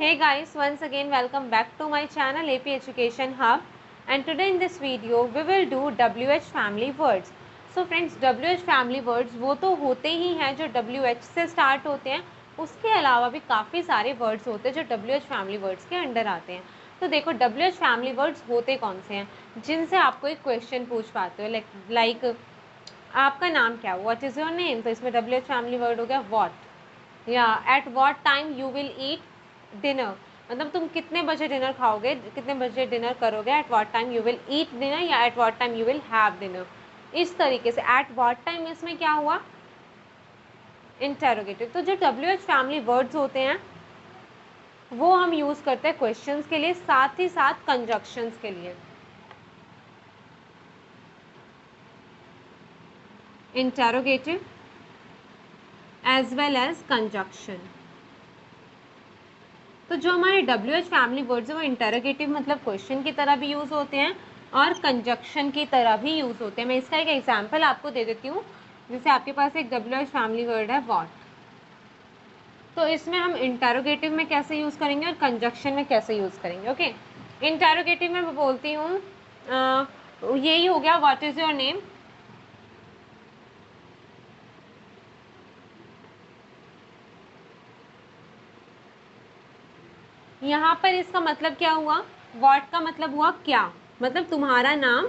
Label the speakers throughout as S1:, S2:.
S1: Hey guys, once again welcome back to my channel AP Education Hub, and today in this video we will do WH family words. So friends, WH family words वो तो होते ही हैं जो WH से start होते हैं, उसके अलावा भी काफ़ी सारे वर्ड्स होते हैं जो WH family words के अंडर आते हैं. तो देखो WH family words होते कौन से हैं जिनसे आपको एक क्वेश्चन पूछ पाते हो, लाइक आपका नाम क्या, व्हाट इज़ योर नेम, तो इसमें WH family word हो गया व्हाट, या at what time you will eat dinner, मतलब तुम कितने बजे डिनर खाओगे, कितने बजे डिनर करोगे, at what time you will eat dinner या at what time you will have dinner. इस तरीके से एट व्हाट टाइम इसमें क्या हुआ, इंटेरोगेटिव. तो जो WH फैमिली वर्ड्स होते हैं वो हम यूज करते हैं क्वेश्चंस के लिए, साथ ही साथ कंजक्शंस के लिए. Interrogative as well as conjunction. तो जो हमारे WH फैमिली वर्ड्स हैं वो इंटरोगेटिव मतलब क्वेश्चन की तरह भी यूज़ होते हैं और कंजक्शन की तरह भी यूज़ होते हैं. मैं इसका एक एग्जांपल आपको दे देती हूँ. जैसे आपके पास एक WH फैमिली वर्ड है व्हाट, तो इसमें हम इंटरोगेटिव में कैसे यूज़ करेंगे और कंजक्शन में कैसे यूज़ करेंगे. ओके, इंटरोगेटिव में मैं बोलती हूँ यही हो गया, व्हाट इज़ योर नेम. यहाँ पर इसका मतलब क्या हुआ, व्हाट का मतलब हुआ क्या, मतलब तुम्हारा नाम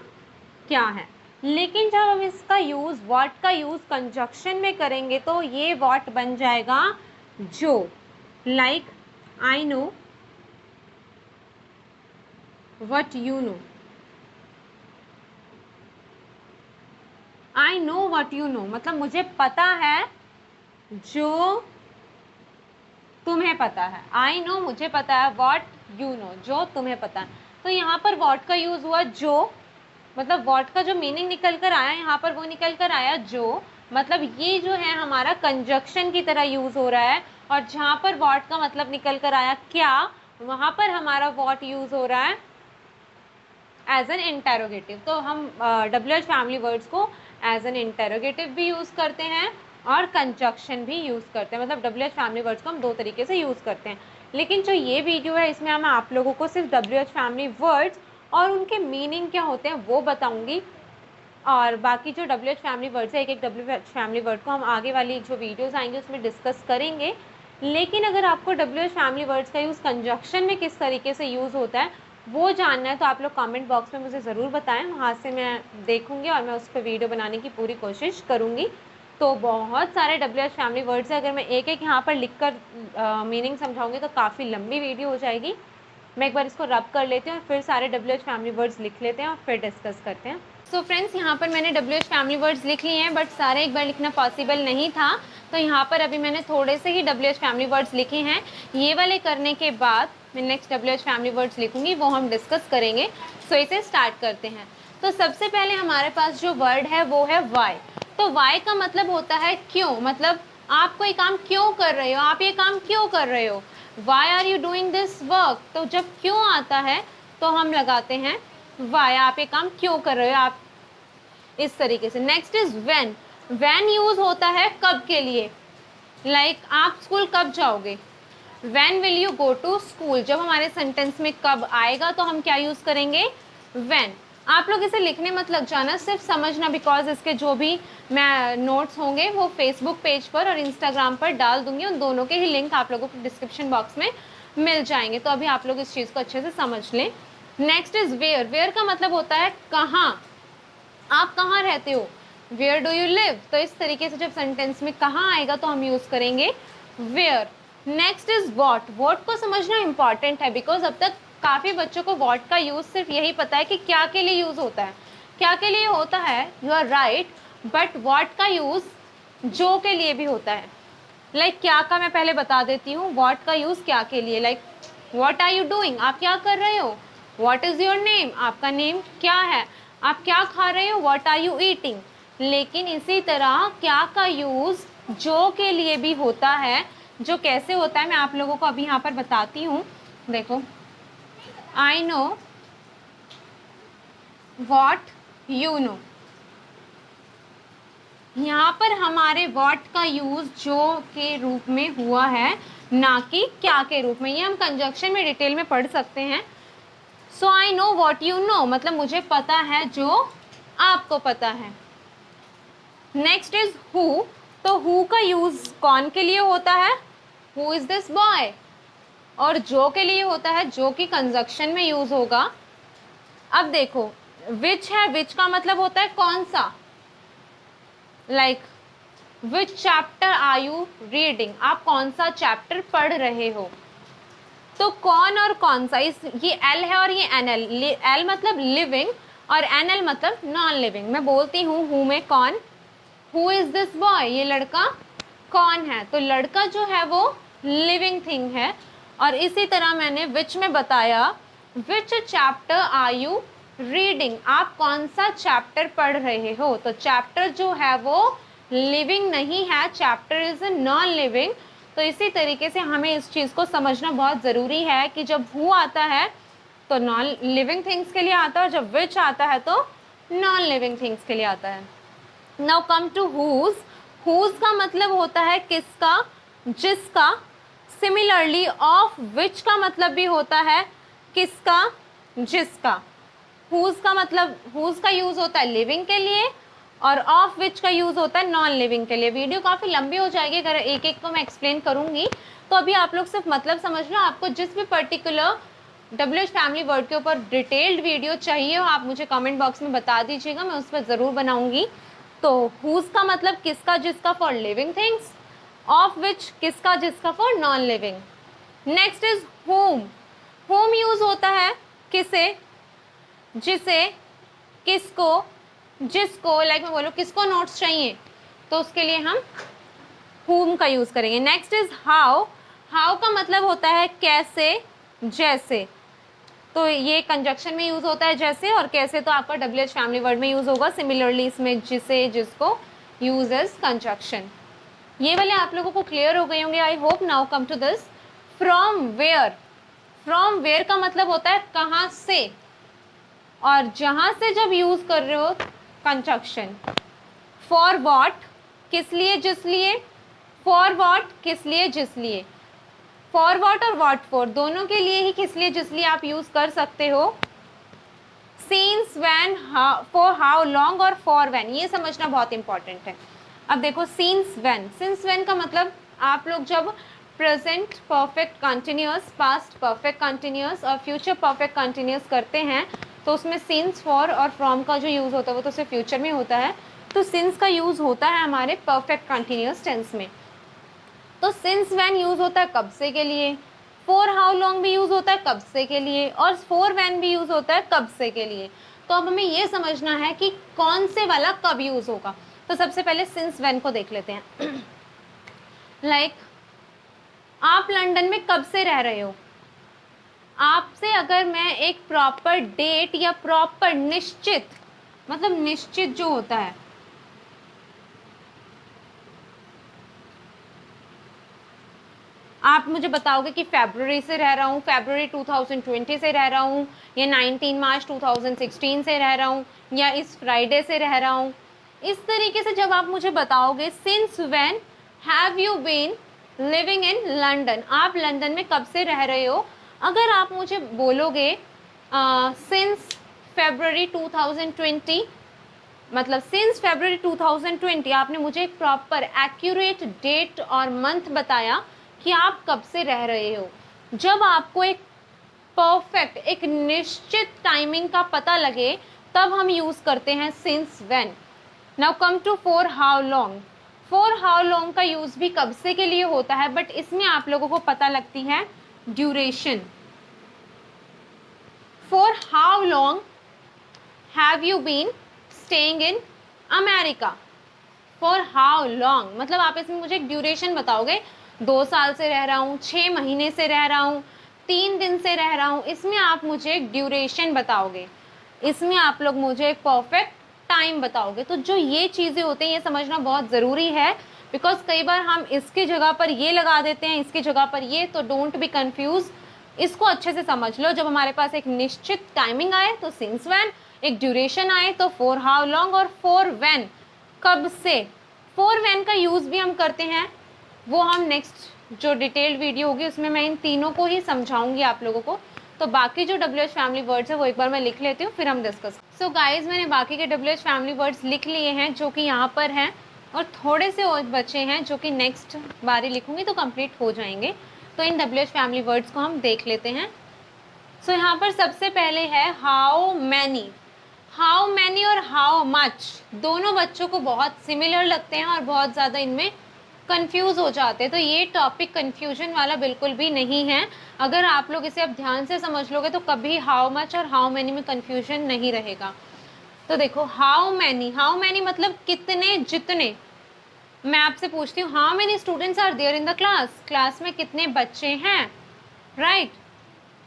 S1: क्या है. लेकिन जब हम इसका यूज, व्हाट का यूज कंजक्शन में करेंगे तो ये व्हाट बन जाएगा जो. Like I know what you know, I know what you know मतलब मुझे पता है जो तुम्हें पता है. आई नो मुझे पता है, व्हाट यू नो जो तुम्हें पता है. तो यहाँ पर व्हाट का यूज हुआ जो, मतलब व्हाट का जो मीनिंग निकल कर आया यहाँ पर वो निकल कर आया जो, मतलब ये जो है हमारा कंजक्शन की तरह यूज हो रहा है. और जहाँ पर व्हाट का मतलब निकल कर आया क्या, वहाँ पर हमारा व्हाट यूज हो रहा है एज एन इंटेरोगेटिव. तो हम WH फैमिली वर्ड्स को एज एन इंटेरोगेटिव भी यूज करते हैं और कंजक्शन भी यूज़ करते हैं. मतलब WH फैमिली वर्ड्स को हम दो तरीके से यूज़ करते हैं. लेकिन जो ये वीडियो है इसमें मैं आप लोगों को सिर्फ WH फैमिली वर्ड्स और उनके मीनिंग क्या होते हैं वो बताऊंगी. और बाकी जो WH फैमिली वर्ड्स है, एक एक WH फैमिली वर्ड को हम आगे वाली जो वीडियोस आएंगे उसमें डिस्कस करेंगे. लेकिन अगर आपको WH फैमिली वर्ड्स का यूज़ कंजक्शन में किस तरीके से यूज़ होता है वो जानना है तो आप लोग कमेंट बॉक्स में मुझे ज़रूर बताएं. वहाँ से मैं देखूंगी और मैं उस पर वीडियो बनाने की पूरी कोशिश करूँगी. तो बहुत सारे WH फैमिली वर्ड्स हैं, अगर मैं एक एक यहाँ पर लिखकर मीनिंग समझाऊंगी तो काफ़ी लंबी वीडियो हो जाएगी. मैं एक बार इसको रब कर लेती हूँ और फिर सारे WH फैमिली वर्ड्स लिख लेते हैं और फिर डिस्कस करते हैं. सो फ्रेंड्स, यहाँ पर मैंने WH फैमिली वर्ड्स लिख लिए हैं, बट सारे एक बार लिखना पॉसिबल नहीं था, तो यहाँ पर अभी मैंने थोड़े से ही WH फैमिली वर्ड्स लिखे हैं. ये वाले करने के बाद मैं नेक्स्ट WH फैमिली वर्ड्स लिखूंगी, वो हम डिस्कस करेंगे. सो इसे स्टार्ट करते हैं. तो सबसे पहले हमारे पास जो वर्ड है वो है वाई. तो वाई का मतलब होता है क्यों, मतलब आप कोई काम क्यों कर रहे हो, आप ये काम क्यों कर रहे हो. Why are you doing this work, तो जब क्यों आता है तो हम लगाते हैं वाई, आप ये काम क्यों कर रहे हो, आप इस तरीके से. Next is when. When use होता है कब के लिए, लाइक आप स्कूल कब जाओगे, when will you go to school. जब हमारे सेंटेंस में कब आएगा तो हम क्या यूज करेंगे, व्हेन. आप लोग इसे लिखने मत लग जाना, सिर्फ समझना, बिकॉज इसके जो भी मैं नोट्स होंगे वो फेसबुक पेज पर और इंस्टाग्राम पर डाल दूंगी. उन दोनों के ही लिंक आप लोगों को डिस्क्रिप्शन बॉक्स में मिल जाएंगे, तो अभी आप लोग इस चीज़ को अच्छे से समझ लें. Next is where. वेयर का मतलब होता है कहाँ, आप कहाँ रहते हो, वेयर डू यू लिव. तो इस तरीके से जब सेंटेंस में कहाँ आएगा तो हम यूज करेंगे where. Next is what. What को समझना इंपॉर्टेंट है, बिकॉज अब तक काफ़ी बच्चों को वॉट का यूज़ सिर्फ यही पता है कि क्या के लिए यूज़ होता है, क्या के लिए होता है, you are right, but what का यूज़ जो के लिए भी होता है. लाइक क्या का मैं पहले बता देती हूँ, वॉट का यूज़ क्या के लिए, like what are you doing, आप क्या कर रहे हो. वॉट इज़ योर नेम, आपका नेम क्या है, आप क्या खा रहे हो, वॉट आर यू ईटिंग. लेकिन इसी तरह क्या का यूज़ जो के लिए भी होता है. जो कैसे होता है मैं आप लोगों को अभी यहाँ पर बताती हूँ. देखो, I know what you know. यहाँ पर हमारे what का यूज जो के रूप में हुआ है, ना कि क्या के रूप में। ये हम कंजक्शन में डिटेल में पढ़ सकते हैं। So I know what you know, मतलब मुझे पता है जो आपको पता है। नेक्स्ट इज हु, तो हु का यूज कौन के लिए होता है, हु इज दिस बॉय, और जो के लिए होता है जो कि कंजक्शन में यूज होगा। अब देखो विच है, विच का मतलब होता है कौन सा, like which chapter are you reading, आप कौन सा चैप्टर पढ़ रहे हो। तो कौन और कौन सा, इस ये एल है और ये एन एल, एल मतलब लिविंग और एन एल मतलब नॉन लिविंग। मैं बोलती हूँ हु में कौन, हु इज दिस बॉय, ये लड़का कौन है, तो लड़का जो है वो लिविंग थिंग है। और इसी तरह मैंने विच में बताया which chapter are you reading, आप कौन सा चैप्टर पढ़ रहे हो। तो चैप्टर जो है वो लिविंग नहीं है, चैप्टर इज नॉन लिविंग। तो इसी तरीके से हमें इस चीज़ को समझना बहुत ज़रूरी है कि जब हु आता है तो नॉन लिविंग थिंग्स के लिए आता है, और जब विच आता है तो नॉन लिविंग थिंग्स के लिए आता है। Now come to whose, whose का मतलब होता है किसका, जिसका। सिमिलरली ऑफ विच का मतलब भी होता है किसका, जिसका। हुज का मतलब, हुज का यूज होता है लिविंग के लिए और ऑफ विच का यूज होता है नॉन लिविंग के लिए। वीडियो काफ़ी लंबी हो जाएगी अगर एक एक को मैं एक्सप्लेन करूंगी, तो अभी आप लोग सिर्फ मतलब समझ लो। आपको जिस भी पर्टिकुलर WH फैमिली वर्ड के ऊपर डिटेल्ड वीडियो चाहिए हो आप मुझे कमेंट बॉक्स में बता दीजिएगा, मैं उस पर ज़रूर बनाऊंगी। तो हुज का मतलब किसका जिसका for living things, of which किसका जिसका for non living. Next is home, home use होता है किसे, जिसे, किसको, जिसको। लाइक मैं बोलूँ किसको नोट्स चाहिए तो उसके लिए हम whom का यूज करेंगे। नेक्स्ट इज हाउ, हाउ का मतलब होता है कैसे, जैसे। तो ये कंजक्शन में यूज होता है जैसे, और कैसे तो आपका WH फैमिली वर्ड में यूज होगा। सिमिलरली इसमें जिसे, जिसको यूज एज कंजक्शन। ये वाले आप लोगों को क्लियर हो गए होंगे I hope. Now come to this from where, from where का मतलब होता है कहाँ से, और जहाँ से जब यूज कर रहे हो कंजक्शन। फॉर वॉट किस लिए जिस लिए, फॉर वॉट किस लिए जिस लिए, फॉर वॉट और वॉट फॉर दोनों के लिए ही किस लिए जिस लिए आप यूज कर सकते हो। Since, when, for how long और फॉर व्हेन, ये समझना बहुत इंपॉर्टेंट है। अब देखो सिंस व्हेन, सिंस व्हेन का मतलब आप लोग जब present perfect continuous, past perfect continuous और फ्यूचर परफेक्ट कंटिन्यूअस करते हैं तो उसमें सिंस, फॉर और फ्रॉम का जो यूज़ होता है वो तो सिर्फ फ्यूचर में होता है। तो सिंस का यूज़ होता है हमारे परफेक्ट कंटिन्यूअस टेंस में। तो सिंस व्हेन यूज़ होता है कब से के लिए, फॉर हाउ लॉन्ग भी यूज़ होता है कब से के लिए, और फॉर व्हेन भी यूज़ होता है कब से के लिए। तो अब हमें ये समझना है कि कौन से वाला कब यूज़ होगा। तो सबसे पहले सिंस व्हेन को देख लेते हैं। लाइक आप लंदन में कब से रह रहे हो, आपसे अगर मैं एक प्रॉपर डेट या प्रॉपर निश्चित, मतलब निश्चित जो होता है, आप मुझे बताओगे कि फरवरी से रह रहा हूँ, फरवरी 2020 से रह रहा हूँ, या 19 मार्च 2016 से रह रहा हूँ, या इस फ्राइडे से रह रहा हूँ। इस तरीके से जब आप मुझे बताओगे since when have you been living in London, आप लंदन में कब से रह रहे हो। अगर आप मुझे बोलोगे सिंस फरवरी 2020, मतलब सिंस फरवरी 2020, आपने मुझे एक प्रॉपर एक्यूरेट डेट और मंथ बताया कि आप कब से रह रहे हो। जब आपको एक परफेक्ट, एक निश्चित टाइमिंग का पता लगे तब हम यूज़ करते हैं since when. Now come to for how long, for how long का यूज़ भी कब से के लिए होता है, बट इसमें आप लोगों को पता लगती है duration. For how long have you been staying in America, for how long मतलब आप इसमें मुझे एक ड्यूरेशन बताओगे, 2 साल से रह रहा हूँ, 6 महीने से रह रहा हूँ, 3 दिन से रह रहा हूँ, इसमें आप मुझे एक ड्यूरेशन बताओगे, इसमें आप लोग मुझे एक परफेक्ट टाइम बताओगे। तो जो ये चीज़ें होती हैं ये समझना बहुत ज़रूरी है, बिकॉज कई बार हम इसकी जगह पर ये लगा देते हैं, इसकी जगह पर ये, तो डोंट बी कंफ्यूज, इसको अच्छे से समझ लो। जब हमारे पास एक निश्चित टाइमिंग आए तो सिंस व्हेन, एक ड्यूरेशन आए तो फॉर हाउ लॉन्ग, और फॉर व्हेन कब से। फॉर व्हेन का यूज़ भी हम करते हैं, वो हम नेक्स्ट जो डिटेल्ड वीडियो होगी उसमें मैं इन तीनों को ही समझाऊंगी आप लोगों को। तो बाकी जो WH फैमिली वर्ड्स है वो एक बार मैं लिख लेती हूँ, फिर हम डिस्कस। सो गाइज, मैंने बाकी के WH फैमिली वर्ड्स लिख लिए हैं जो कि यहाँ पर हैं, और थोड़े से और बचे हैं जो कि नेक्स्ट बारी लिखूंगी तो कंप्लीट हो जाएंगे। तो इन WH फैमिली वर्ड्स को हम देख लेते हैं। सो यहाँ पर सबसे पहले है हाउ मैनी। हाउ मैनी और हाउ मच दोनों बच्चों को बहुत सिमिलर लगते हैं और बहुत ज़्यादा इनमें कंफ्यूज हो जाते हैं। तो ये टॉपिक कंफ्यूजन वाला बिल्कुल भी नहीं है। अगर आप लोग इसे अब ध्यान से समझ लोगे तो कभी हाउ मच और हाउ मैनी में कंफ्यूजन नहीं रहेगा। तो देखो, हाउ मैनी मतलब कितने, जितने। मैं आपसे पूछती हूँ, how many students are there in the class, class में कितने बच्चे हैं, राइट।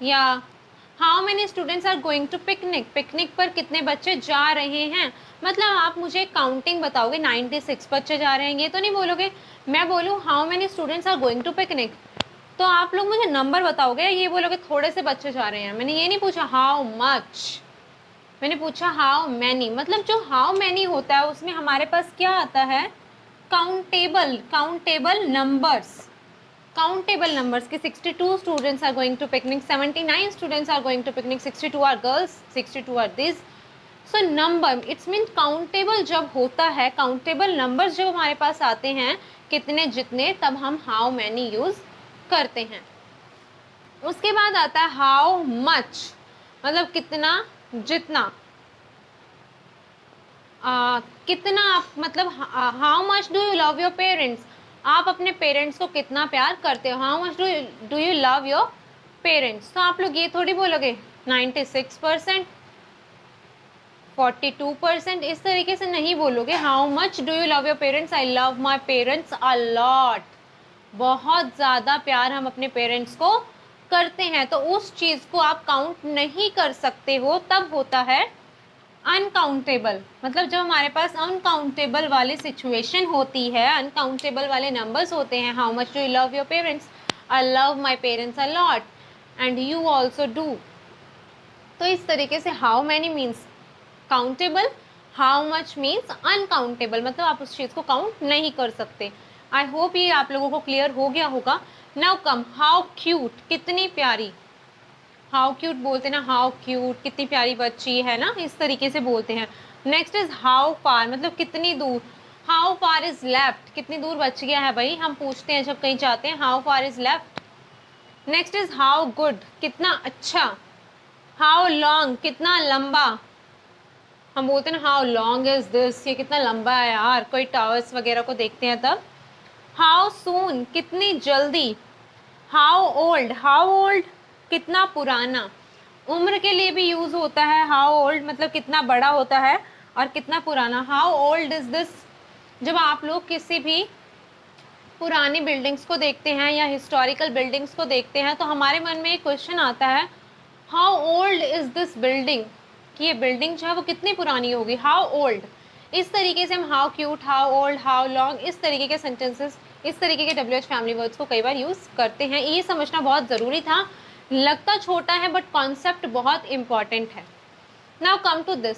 S1: या how many students are going to picnic, picnic पर कितने बच्चे जा रहे हैं। मतलब आप मुझे काउंटिंग बताओगे 96 बच्चे जा रहे हैं, ये तो नहीं बोलोगे। मैं बोलूँ how many students are going to picnic, तो आप लोग मुझे नंबर बताओगे, ये बोलोगे थोड़े से बच्चे जा रहे हैं। मैंने ये नहीं पूछा हाउ मच, मैंने पूछा हाउ मैनी। मतलब जो हाउ मैनी होता है उसमें हमारे पास क्या आता है, काउंटेबल नंबर्स की 62 students are going to picnic, 79 students are going to picnic, 62 are girls, 62 are this. So number, it's mean countable जब होता है, काउंटेबल नंबर्स जब हमारे पास आते हैं, कितने, जितने, तब हम हाउ मैनी यूज करते हैं। उसके बाद आता है हाउ मच, मतलब कितना, जितना। कितना आप, मतलब how much do you love your parents, आप अपने पेरेंट्स को कितना प्यार करते हो। How much do you love your parents, तो आप लोग ये थोड़ी बोलोगे 96%, 42%, इस तरीके से नहीं बोलोगे। How much do you love your parents, I love my parents a lot, बहुत ज़्यादा प्यार हम अपने पेरेंट्स को करते हैं। तो उस चीज़ को आप काउंट नहीं कर सकते हो, तब होता है अनकाउंटेबल। मतलब जब हमारे पास अनकाउंटेबल वाली सिचुएशन होती है, अनकाउंटेबल वाले नंबर्स होते हैं, how much do you love your parents, I love my parents a lot and you also do. तो इस तरीके से how many means countable, how much means uncountable, मतलब आप उस चीज़ को काउंट नहीं कर सकते। आई होप ये आप लोगों को क्लियर हो गया होगा। नाउ कम, हाउ क्यूट, कितनी प्यारी। हाउ क्यूट बोलते हैं ना, हाउ क्यूट, कितनी प्यारी बच्ची है ना, इस तरीके से बोलते हैं। नेक्स्ट इज हाउ फार, मतलब कितनी दूर। हाउ फार इज लेफ्ट, कितनी दूर बच गया है भाई, हम पूछते हैं जब कहीं जाते हैं, how far is left. Next is how good, कितना अच्छा। हाउ लॉन्ग, कितना लंबा, हम बोलते हैं ना हाउ लॉन्ग इज दिस, ये कितना लंबा है यार, कोई टावर्स वगैरह को देखते हैं तब। हाउ सून, कितनी जल्दी। हाउ ओल्ड, कितना पुराना, उम्र के लिए भी यूज होता है हाउ ओल्ड, मतलब कितना बड़ा होता है और कितना पुराना। हाउ ओल्ड इज दिस, जब आप लोग किसी भी पुरानी बिल्डिंग्स को देखते हैं या हिस्टोरिकल बिल्डिंग्स को देखते हैं तो हमारे मन में एक क्वेश्चन आता है, how old is this building, कि ये बिल्डिंग जो है वो कितनी पुरानी होगी, हाउ ओल्ड। इस तरीके से हम how cute, how old, how long, इस तरीके के सेंटेंसेस, इस तरीके के WH फैमिली वर्ड्स को कई बार यूज करते हैं। ये समझना बहुत ज़रूरी था, लगता छोटा है बट कॉन्सेप्ट बहुत इंपॉर्टेंट है। Now come to this,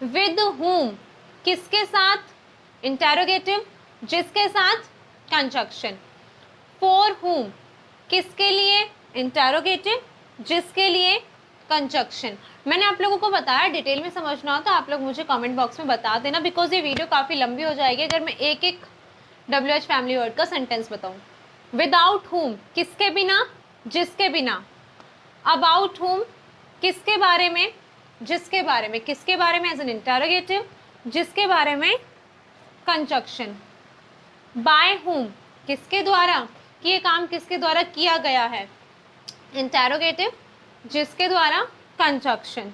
S1: with whom, किसके साथ, इंटेरोगेटिव, जिसके साथ, कंजक्शन। फॉर whom, किसके लिए, इंटेरोगेटिव, जिसके लिए, कंजक्शन। मैंने आप लोगों को बताया, डिटेल में समझना हो तो आप लोग मुझे कमेंट बॉक्स में बता देना, बिकॉज ये वीडियो काफ़ी लंबी हो जाएगी अगर मैं एक एक WH फैमिली वर्ड का सेंटेंस बताऊं। विदाउट whom, किसके बिना, जिसके बिना। अबाउट whom, किसके बारे में, जिसके बारे में, किसके बारे में एज एन इंटेरोगेटिव, जिसके बारे में, कंजक्शन। बाय whom, किसके द्वारा, कि ये काम किसके द्वारा किया गया है, इंटेरोगेटिव, जिसके द्वारा, कंजक्शन।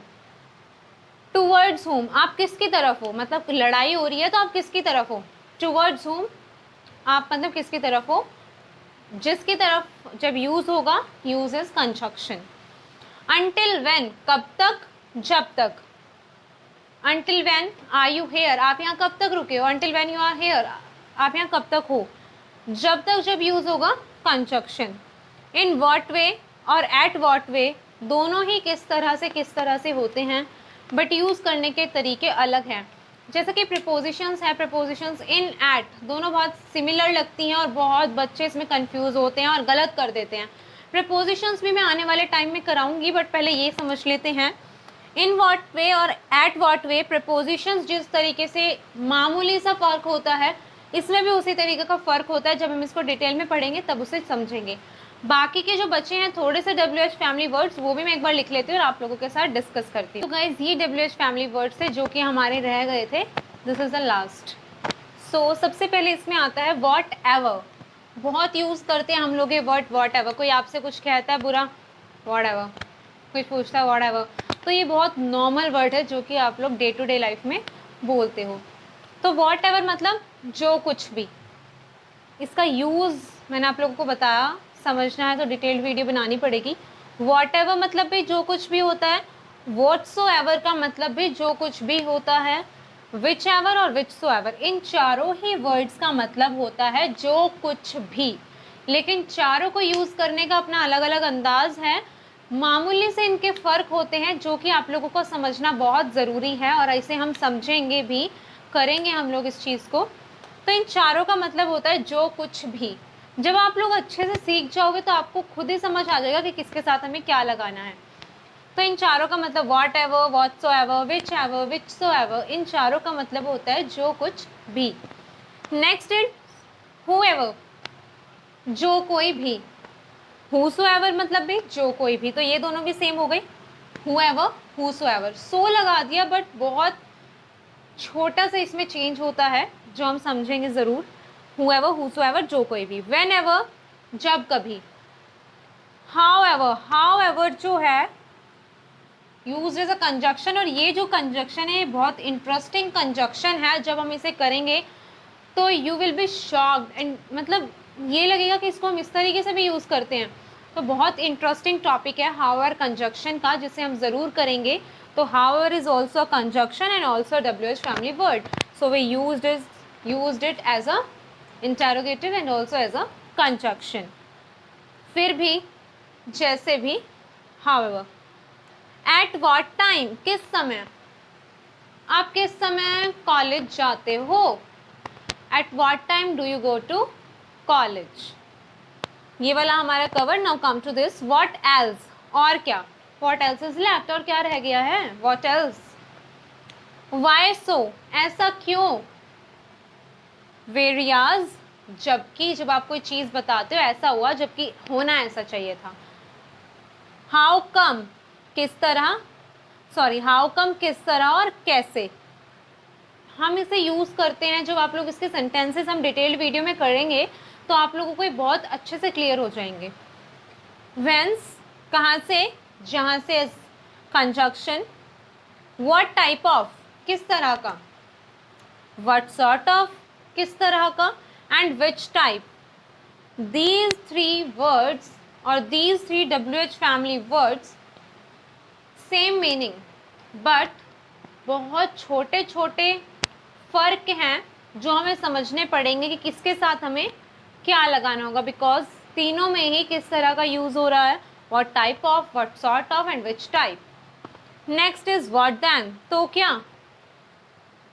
S1: टूवर्ड्स whom, आप किसकी तरफ हो, मतलब लड़ाई हो रही है तो आप किसकी तरफ हो, टूवर्ड्स whom, आप मतलब किसकी तरफ हो, जिसकी तरफ जब यूज होगा, use is conjunction. Until when, कब तक, जब तक। Until when are you here, आप यहाँ कब तक रुके हो, Until when you are here, आप यहाँ कब तक हो, जब तक जब यूज होगा, कंजक्शन। In what way और at what way दोनों ही किस तरह से होते हैं, बट यूज करने के तरीके अलग हैं। जैसे कि प्रीपोजिशंस है, प्रीपोजिशंस इन, एट, दोनों बहुत सिमिलर लगती हैं और बहुत बच्चे इसमें कंफ्यूज होते हैं और गलत कर देते हैं। प्रीपोजिशंस भी मैं आने वाले टाइम में कराऊंगी, बट पहले ये समझ लेते हैं इन व्हाट वे और एट व्हाट वे। प्रीपोजिशंस जिस तरीके से मामूली सा फर्क होता है, इसमें भी उसी तरीके का फर्क होता है। जब हम इसको डिटेल में पढ़ेंगे तब उसे समझेंगे। बाकी के जो बच्चे हैं थोड़े से WH फैमिली वर्ड्स, वो भी मैं एक बार लिख लेती हूँ और आप लोगों के साथ डिस्कस करती हूँ। तो गाइज ये WH फैमिली वर्ड्स थे जो कि हमारे रह गए थे। This is the last. सो सबसे पहले इसमें आता है वॉट एवर। बहुत यूज करते हैं हम लोग ये वर्ड वॉट एवर। कोई आपसे कुछ कहता है बुरा, वॉट एवर, कुछ पूछता है वॉट एवर, तो ये बहुत नॉर्मल वर्ड है जो कि आप लोग डे टू डे लाइफ में बोलते हो। तो वॉट एवर मतलब जो कुछ भी। इसका यूज़ मैंने आप लोगों को बताया, समझना है तो डिटेल्ड वीडियो बनानी पड़ेगी। वॉट एवर मतलब भी जो कुछ भी होता है। व्हाटसोएवर का मतलब भी जो कुछ भी होता है। विच एवर और व्हिचसोएवर, इन चारों ही वर्ड्स का मतलब होता है जो कुछ भी, लेकिन चारों को यूज़ करने का अपना अलग अलग अंदाज है। मामूली से इनके फ़र्क होते हैं जो कि आप लोगों को समझना बहुत ज़रूरी है, और ऐसे हम समझेंगे भी, करेंगे हम लोग इस चीज़ को। तो इन चारों का मतलब होता है जो कुछ भी। जब आप लोग अच्छे से सीख जाओगे तो आपको खुद ही समझ आ जाएगा कि किसके साथ हमें क्या लगाना है। तो इन चारों का मतलब whatever, whatsoever, whichever, whichsoever, इन चारों का मतलब होता है जो कुछ भी। नेक्स्ट इज हूएवर, जो कोई भी। हूसोएवर मतलब भी जो कोई भी, तो ये दोनों भी सेम हो गई। हूएवर, हूसोएवर, सो लगा दिया, बट बहुत छोटा सा इसमें चेंज होता है जो हम समझेंगे ज़रूर। हूएवर, हूसोएवर, जो कोई भी। वेन एवर, जब कभी। हाउ एवर, हाउ एवर जो है यूज एज अ कंजक्शन, और ये जो कंजक्शन है बहुत इंटरेस्टिंग कंजक्शन है। जब हम इसे करेंगे तो you will be shocked, and मतलब ये लगेगा कि इसको हम इस तरीके से भी यूज़ करते हैं। तो बहुत इंटरेस्टिंग टॉपिक है हाउएवर कंजक्शन का, जिसे हम ज़रूर करेंगे। तो however is also conjunction and also WH family word, so we used it as a interrogative and also as a conjunction. फिर भी, जैसे भी, हाउएवर। एट व्हाट टाइम, किस समय। आप किस समय कॉलेज जाते हो। At what time do you go to college. ये वाला हमारा cover. Now come to this what else, और क्या। व्हाट एल्स इज लेफ्ट, और क्या रह गया है, व्हाट एल्स। व्हाई सो, ऐसा क्यों। वेरियाज, जबकि, जब आप कोई चीज बताते हो ऐसा हुआ जबकि होना ऐसा चाहिए था। हाउ कम, किस तरह, सॉरी, हाउ कम किस तरह और कैसे। हम इसे यूज़ करते हैं जब आप लोग इसके सेंटेंसेस हम डिटेल्ड वीडियो में करेंगे तो आप लोगों को ये बहुत अच्छे से क्लियर हो जाएंगे। वेंस, कहाँ से, जहाँ से। कंजक्शन। व्हाट टाइप ऑफ, किस तरह का। व्हाट सॉर्ट ऑफ, किस तरह का। And which type. These three words और these three WH family words same meaning, but बहुत छोटे छोटे फ़र्क हैं जो हमें समझने पड़ेंगे कि किसके साथ हमें क्या लगाना होगा, बिकॉज तीनों में ही किस तरह का यूज़ हो रहा है। What type of, what sort of and which type. Next is what then, तो क्या।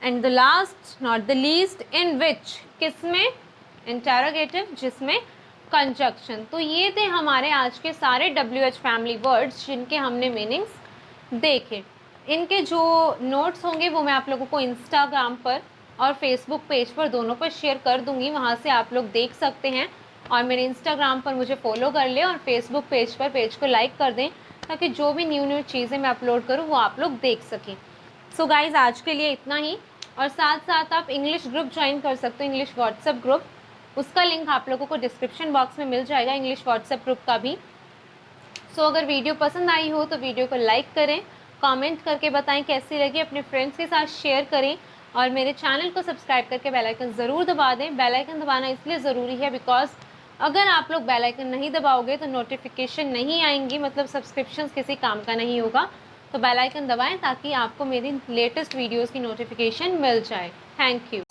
S1: And the last not the least, in which, किसमें, इंटेरोगेटिव, जिसमें कंजक्शन। तो ये थे हमारे आज के सारे WH फैमिली वर्ड्स जिनके हमने मीनिंग्स देखे। इनके जो नोट्स होंगे वो मैं आप लोगों को इंस्टाग्राम पर और फेसबुक पेज पर दोनों पर शेयर कर दूंगी, वहाँ से आप लोग देख सकते हैं। और मेरे इंस्टाग्राम पर मुझे फॉलो कर लें और फेसबुक पेज पर पेज को लाइक कर दें, ताकि जो भी न्यू चीज़ें मैं अपलोड करूँ वो आप लोग देख सकें। सो गाइज़, आज के लिए इतना ही। और साथ साथ आप इंग्लिश ग्रुप ज्वाइन कर सकते हो, इंग्लिश व्हाट्सएप ग्रुप। उसका लिंक आप लोगों को डिस्क्रिप्शन बॉक्स में मिल जाएगा, इंग्लिश व्हाट्सएप ग्रुप का भी। सो अगर वीडियो पसंद आई हो तो वीडियो को लाइक करें, कमेंट करके बताएं कैसी लगी, अपने फ्रेंड्स के साथ शेयर करें, और मेरे चैनल को सब्सक्राइब करके बेल आइकन ज़रूर दबा दें। बेल आइकन दबाना इसलिए ज़रूरी है बिकॉज अगर आप लोग बेल आइकन नहीं दबाओगे तो नोटिफिकेशन नहीं आएंगी, मतलब सब्सक्रिप्शन किसी काम का नहीं होगा। तो बेल आइकन दबाएं ताकि आपको मेरी लेटेस्ट वीडियोज़ की नोटिफिकेशन मिल जाए। Thank you.